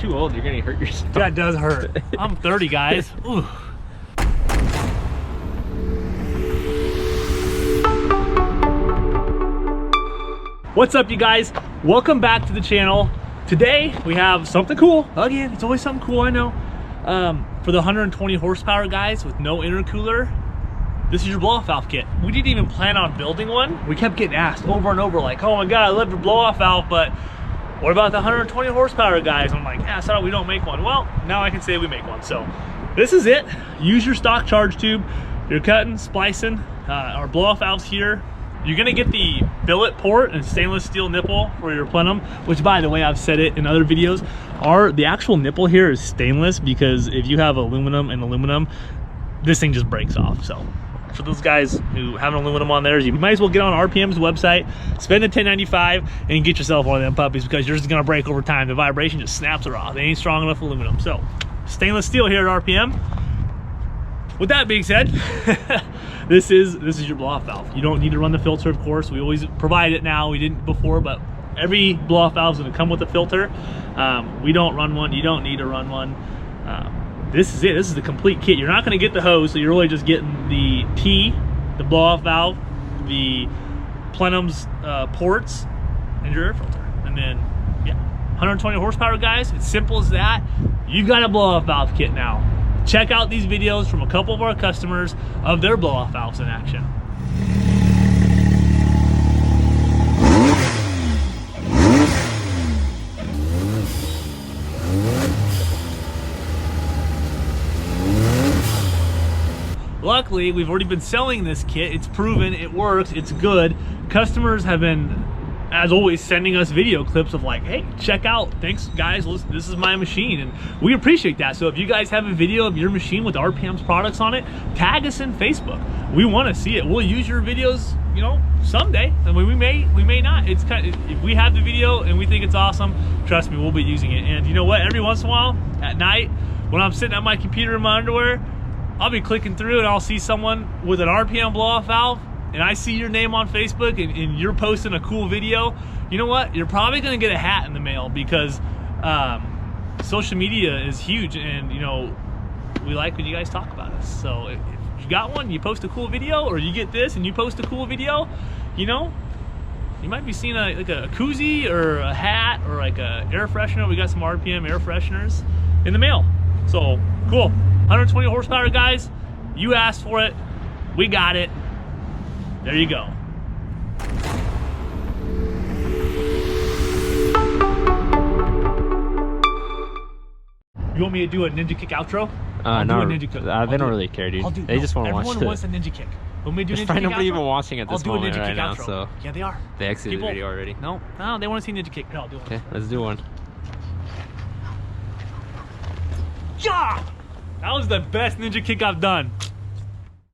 too old. You're gonna hurt yourself. That does hurt. I'm 30, guys. Ooh. What's up, you guys? Welcome back to the channel. Today we have something cool. Again, it's always something cool, I know. For the 120 horsepower guys with no intercooler, this is your blow-off valve kit. We didn't even plan on building one. We kept getting asked over and over, like, oh my god, I love your blow-off valve, but what about the 120 horsepower guys? I'm like, yeah, sorry, we don't make one. Well, now I can say we make one. So this is it. Use your stock charge tube. You're cutting, splicing. Our blow-off valves here. You're gonna get the billet port and stainless steel nipple for your plenum, which, by the way, I've said it in other videos. The actual nipple here is stainless because if you have aluminum and aluminum, this thing just breaks off. So for those guys who have an aluminum on theirs, you might as well get on RPM's website, spend the $10.95 and get yourself one of them puppies, because yours is gonna break over time. The vibration just snaps it off. They ain't strong enough aluminum. So stainless steel here at RPM. With that being said, this is your blow-off valve. You don't need to run the filter, of course. We always provide it now. We didn't before, but every blow-off valve is gonna come with a filter. We don't run one. You don't need to run one. This is it. This is the complete kit. You're not going to get the hose, so you're really just getting the T, the blow-off valve, the plenum's ports, and your air filter. And then, yeah, 120 horsepower, guys. It's simple as that. You got a blow-off valve kit now. Check out these videos from a couple of our customers of their blow-off valves in action. Luckily, we've already been selling this kit. It's proven, it works, it's good. Customers have been, as always, sending us video clips of like, hey, check out, thanks guys, listen, this is my machine. And we appreciate that. So if you guys have a video of your machine with RPM's products on it, tag us in Facebook. We want to see it. We'll use your videos, you know, someday. I mean, we may not. It's kind of, if we have the video and we think it's awesome, trust me, we'll be using it. And you know what? Every once in a while, at night, when I'm sitting at my computer in my underwear, I'll be clicking through and I'll see someone with an RPM blow-off valve, and I see your name on Facebook and you're posting a cool video. You know what? You're probably gonna get a hat in the mail, because social media is huge, and you know, we like when you guys talk about us. So if you got one, you post a cool video, or you get this and you post a cool video, you know, you might be seeing like a koozie or a hat or like a air freshener. We got some RPM air fresheners in the mail. So cool. 120 horsepower, guys. You asked for it. We got it. There you go. You want me to do a ninja kick outro? No, they don't really care, dude. They just want to watch it. Everyone wants a ninja kick. Want me to do There's ninja kick nobody outro? even watching at this moment right now, outro. so yeah, they are. They exited the video already. No, they want to see ninja kick. No, I'll do one. Okay, let's do one. Yeah! That was the best ninja kick I've done.